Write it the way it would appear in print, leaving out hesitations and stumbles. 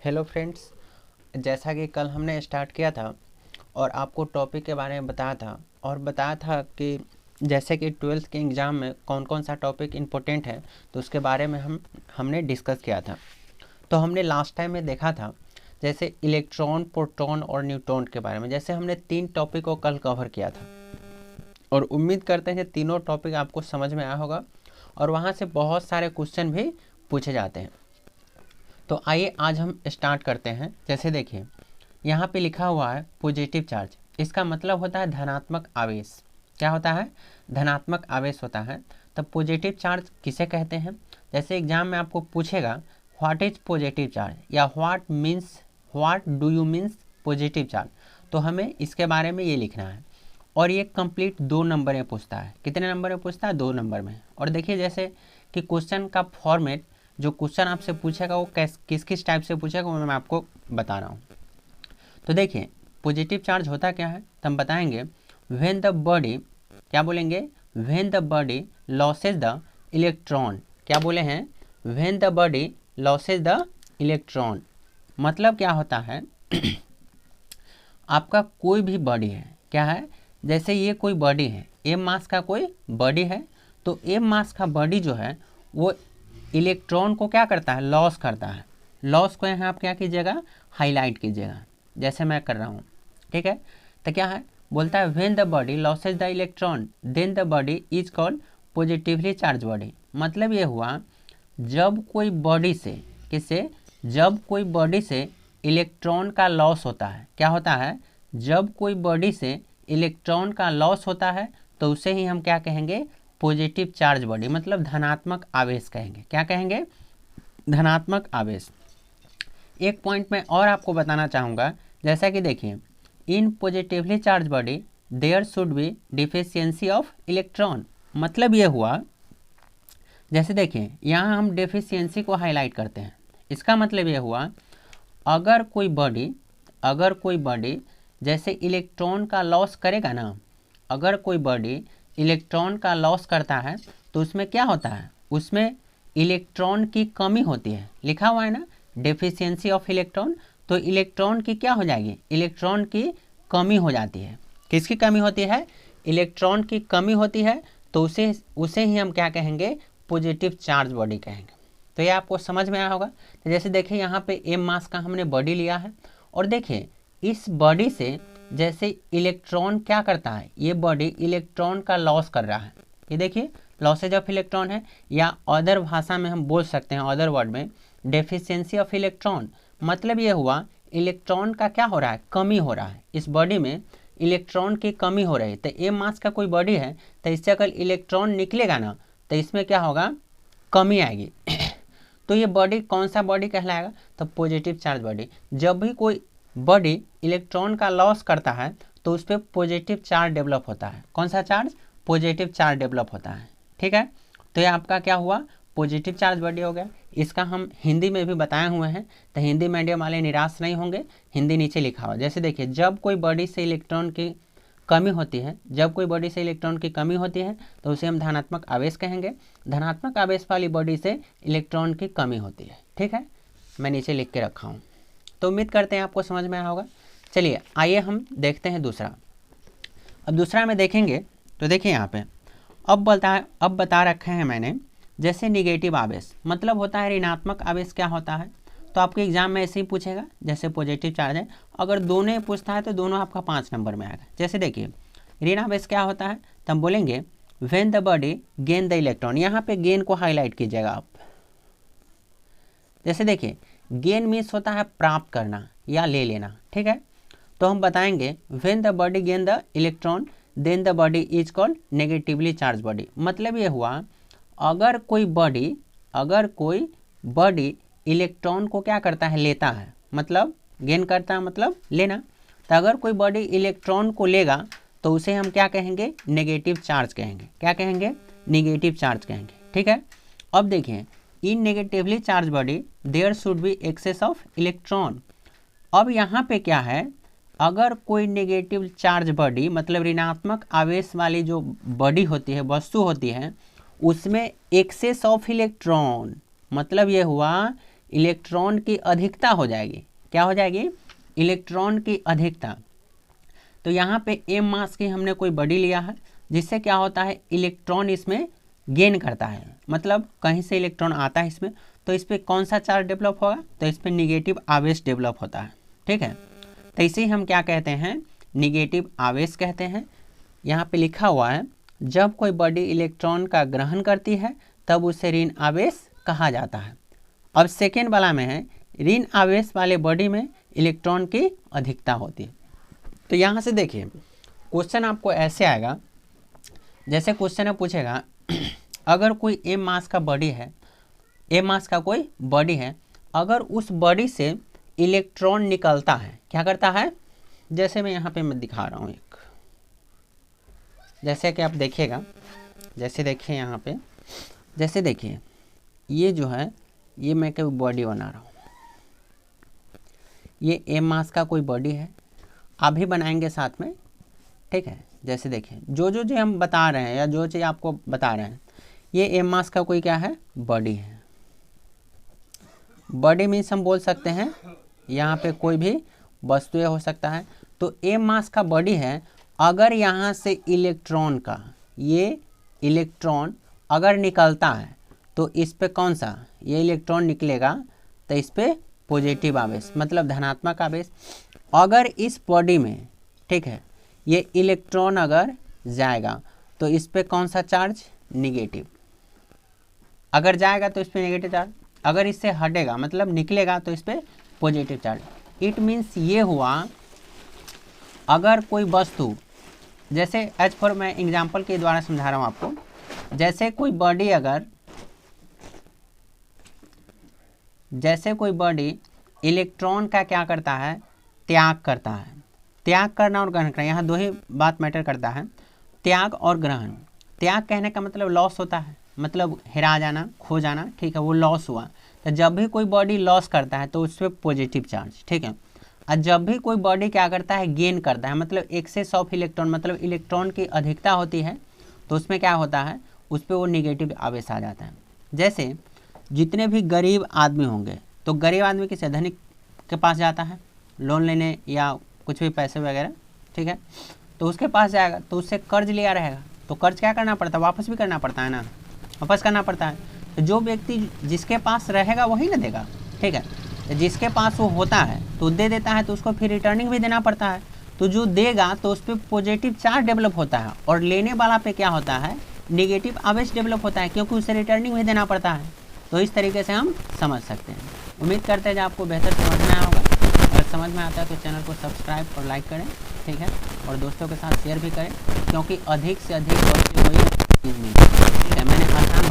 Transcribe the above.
Hello friends, जैसा कि कल हमने स्टार्ट किया था और आपको टॉपिक के बारे में बताया था और बताया था कि जैसे कि ट्वेल्थ के एग्ज़ाम में कौन कौन सा टॉपिक इम्पोर्टेंट है, तो उसके बारे में हमने डिस्कस किया था। तो हमने लास्ट टाइम में देखा था जैसे इलेक्ट्रॉन, प्रोटॉन और न्यूट्रॉन के बारे में। जैसे हमने 3 टॉपिक को कल कवर किया था और उम्मीद करते हैं तीनों टॉपिक आपको समझ में आया होगा और वहाँ से बहुत सारे क्वेश्चन भी पूछे जाते हैं। तो आइए आज हम स्टार्ट करते हैं। जैसे देखिए यहाँ पे लिखा हुआ है पॉजिटिव चार्ज, इसका मतलब होता है धनात्मक आवेश। क्या होता है? धनात्मक आवेश होता है। तब पॉजिटिव चार्ज किसे कहते हैं? जैसे एग्जाम में आपको पूछेगा व्हाट इज पॉजिटिव चार्ज या what do you means positive charge, तो हमें इसके बारे में ये लिखना है। और ये कंप्लीट 2 नंबर में पूछता है। कितने नंबर में पूछता है? 2 नंबर में। और देखिए जैसे कि क्वेश्चन का फॉर्मेट, जो क्वेश्चन आपसे पूछेगा वो किस किस टाइप से पूछेगा वो मैं आपको बता रहा हूँ। तो देखिए पॉजिटिव चार्ज होता क्या है, तो हम बताएंगे व्हेन द बॉडी, क्या बोलेंगे? When the body loses the electron. क्या बोले हैं? When the body loses the electron. मतलब क्या होता है आपका कोई भी बॉडी है, क्या है? जैसे ये कोई बॉडी है, एम मास का कोई बॉडी है, तो एम मास का बॉडी जो है वो इलेक्ट्रॉन को क्या करता है? लॉस करता है। लॉस को यहाँ आप क्या कीजिएगा? हाईलाइट कीजिएगा, जैसे मैं कर रहा हूँ। ठीक है, तो क्या है? बोलता है when the body loses the electron then the body is called positively charge body. मतलब ये हुआ जब कोई बॉडी से, किससे? जब कोई बॉडी से इलेक्ट्रॉन का लॉस होता है। क्या होता है? जब कोई बॉडी से इलेक्ट्रॉन का लॉस होता है तो उसे ही हम क्या कहेंगे? पॉजिटिव चार्ज बॉडी, मतलब धनात्मक आवेश कहेंगे। क्या कहेंगे? धनात्मक आवेश। एक पॉइंट में और आपको बताना चाहूँगा, जैसा कि देखिए in positively charge body there should be deficiency of electron. मतलब ये हुआ, जैसे देखिए यहाँ हम डेफिशिएंसी को हाईलाइट करते हैं। इसका मतलब ये हुआ अगर कोई बॉडी जैसे इलेक्ट्रॉन का लॉस करेगा ना, अगर कोई बॉडी इलेक्ट्रॉन का लॉस करता है तो उसमें क्या होता है? उसमें इलेक्ट्रॉन की कमी होती है। लिखा हुआ है ना डेफिशिएंसी ऑफ इलेक्ट्रॉन, तो इलेक्ट्रॉन की क्या हो जाएगी? इलेक्ट्रॉन की कमी हो जाती है। किसकी कमी होती है? इलेक्ट्रॉन की कमी होती है, तो उसे ही हम क्या कहेंगे? पॉजिटिव चार्ज बॉडी कहेंगे। तो ये आपको समझ में आया होगा। तो जैसे देखिए यहाँ पे एम मास का हमने बॉडी लिया है और देखिए इस बॉडी से जैसे इलेक्ट्रॉन क्या करता है, ये बॉडी इलेक्ट्रॉन का लॉस कर रहा है। ये देखिए लॉसेज ऑफ इलेक्ट्रॉन है, या अदर भाषा में हम बोल सकते हैं, अदर वर्ड में डेफिशिएंसी ऑफ इलेक्ट्रॉन। मतलब ये हुआ इलेक्ट्रॉन का क्या हो रहा है? कमी हो रहा है। इस बॉडी में इलेक्ट्रॉन की कमी हो रही है। तो एम मास का कोई बॉडी है तो इससे अगर इलेक्ट्रॉन निकलेगा ना तो इसमें क्या होगा? कमी आएगी। तो ये बॉडी कौन सा बॉडी कहलाएगा? तो पॉजिटिव चार्ज बॉडी। जब भी कोई बॉडी इलेक्ट्रॉन का लॉस करता है तो उस पर पॉजिटिव चार्ज डेवलप होता है। कौन सा चार्ज? पॉजिटिव चार्ज डेवलप होता है। ठीक है, तो ये आपका क्या हुआ? पॉजिटिव चार्ज बॉडी हो गया। इसका हम हिंदी में भी बताए हुए हैं, तो हिंदी मीडियम वाले निराश नहीं होंगे। हिंदी नीचे लिखा हुआ, जैसे देखिए जब कोई बॉडी से इलेक्ट्रॉन की कमी होती है, जब कोई बॉडी से इलेक्ट्रॉन की कमी होती है तो उसे हम धनात्मक आवेश कहेंगे। धनात्मक आवेश वाली बॉडी से इलेक्ट्रॉन की कमी होती है। ठीक है, मैं नीचे लिख के रखा हूँ। तो उम्मीद करते हैं आपको समझ में आया होगा। चलिए आइए हम देखते हैं दूसरा। अब दूसरा में देखेंगे तो देखिए यहाँ पे अब बता रखे हैं मैंने, जैसे निगेटिव आवेश मतलब होता है ऋणात्मक आवेश। क्या होता है? तो आपके एग्जाम में ऐसे ही पूछेगा, जैसे पॉजिटिव चार्ज है, अगर दोनों पूछता है तो दोनों आपका 5 नंबर में आएगा। जैसे देखिए ऋण आवेश क्या होता है, तो हम बोलेंगे when the body gain the electron. यहाँ पे गेन को हाईलाइट कीजिएगा आप। जैसे देखिए गेन मीन्स होता है प्राप्त करना या ले लेना। ठीक है, तो हम बताएंगे when the body gain the electron then the body is called negatively charge body. मतलब ये हुआ अगर कोई बॉडी इलेक्ट्रॉन को क्या करता है? लेता है, मतलब गेन करता है, मतलब लेना। तो अगर कोई बॉडी इलेक्ट्रॉन को लेगा तो उसे हम क्या कहेंगे? नेगेटिव चार्ज कहेंगे। क्या कहेंगे? नेगेटिव चार्ज कहेंगे। ठीक है, अब देखिए in negatively charge body there should be excess of electron. अब यहाँ पे क्या है? अगर कोई नेगेटिव चार्ज बॉडी मतलब ऋणात्मक आवेश वाली जो बॉडी होती है, वस्तु होती है, उसमें एक्सेस ऑफ इलेक्ट्रॉन, मतलब ये हुआ इलेक्ट्रॉन की अधिकता हो जाएगी। क्या हो जाएगी? इलेक्ट्रॉन की अधिकता। तो यहाँ पे m मास की हमने कोई बॉडी लिया है, जिससे क्या होता है, इलेक्ट्रॉन इसमें गेन करता है, मतलब कहीं से इलेक्ट्रॉन आता है इसमें, तो इस पर कौन सा चार्ज डेवलप होगा? तो इस पर निगेटिव आवेश डेवलप होता है। ठीक है, तो इसे हम क्या कहते हैं? निगेटिव आवेश कहते हैं। यहाँ पे लिखा हुआ है, जब कोई बॉडी इलेक्ट्रॉन का ग्रहण करती है तब उसे ऋण आवेश कहा जाता है। अब सेकेंड वाला में है, ऋण आवेश वाले बॉडी में इलेक्ट्रॉन की अधिकता होती है। तो यहाँ से देखिए, क्वेश्चन आपको ऐसे आएगा, जैसे क्वेश्चन में पूछेगा अगर कोई m मास का बॉडी है, m मास का कोई बॉडी है, अगर उस बॉडी से इलेक्ट्रॉन निकलता है, क्या करता है? जैसे मैं यहाँ पे मैं दिखा रहा हूँ एक, जैसे कि आप देखिएगा, जैसे देखिए यहाँ पे, जैसे देखिए ये जो है, ये मैं कोई बॉडी बना रहा हूँ, ये m मास का कोई बॉडी है, आप भी बनाएंगे साथ में। ठीक है, जैसे देखिए जो हम बता रहे हैं या जो चीज़ आपको बता रहे हैं, ये m मास का कोई क्या है? बॉडी है। बॉडी मीन्स हम बोल सकते हैं यहाँ पे कोई भी वस्तु हो सकता है। तो m मास का बॉडी है, अगर यहाँ से इलेक्ट्रॉन का, ये इलेक्ट्रॉन अगर निकलता है तो इस पे कौन सा, ये इलेक्ट्रॉन निकलेगा तो इस पे पॉजिटिव आवेश, मतलब धनात्मक आवेश। अगर इस बॉडी में, ठीक है, ये इलेक्ट्रॉन अगर जाएगा तो इस पे कौन सा चार्ज? निगेटिव। अगर जाएगा तो इस पे नेगेटिव चार्ज, अगर इससे हटेगा मतलब निकलेगा तो इस पे पॉजिटिव चार्ज। इट मीन्स ये हुआ, अगर कोई वस्तु, जैसे एज फॉर मैं एग्जाम्पल के द्वारा समझा रहा हूँ आपको, जैसे कोई बॉडी अगर, जैसे कोई बॉडी इलेक्ट्रॉन का क्या करता है? त्याग करता है। त्याग करना और ग्रहण करना, यहाँ दो ही बात मैटर करता है, त्याग और ग्रहण। त्याग कहने का मतलब लॉस होता है, मतलब हेरा जाना, खो जाना। ठीक है, वो लॉस हुआ। तो जब भी कोई बॉडी लॉस करता है तो उस पर पॉजिटिव चार्ज। ठीक है, और जब भी कोई बॉडी क्या करता है? गेन करता है, मतलब एक्सेस ऑफ इलेक्ट्रॉन, मतलब इलेक्ट्रॉन की अधिकता होती है, तो उसमें क्या होता है? उस पर वो निगेटिव आवेश आ जाता है। जैसे जितने भी गरीब आदमी होंगे, तो गरीब आदमी किसी धनिक के पास जाता है लोन लेने या कुछ भी पैसे वगैरह। ठीक है, तो उसके पास जाएगा तो उससे कर्ज लिया रहेगा, तो कर्ज क्या करना पड़ता है? वापस भी करना पड़ता है ना, वापस करना पड़ता है। तो जो व्यक्ति जिसके पास रहेगा वही ना देगा। ठीक है, तो जिसके पास वो होता है तो दे देता है, तो उसको फिर रिटर्निंग भी देना पड़ता है। तो जो देगा तो उस पर पॉजिटिव चार्ज डेवलप होता है, और लेने वाला पे क्या होता है? निगेटिव आवेश डेवलप होता है, क्योंकि उसे रिटर्निंग भी देना पड़ता है। तो इस तरीके से हम समझ सकते हैं। उम्मीद करते हैं कि आपको बेहतर समझ में आया होगा। अगर समझ में आता है तो चैनल को सब्सक्राइब और लाइक करें। ठीक है, और दोस्तों के साथ शेयर भी करें, क्योंकि अधिक से अधिक दोस्त को ये चीज़ मिलती है। ठीक है, मैंने आसान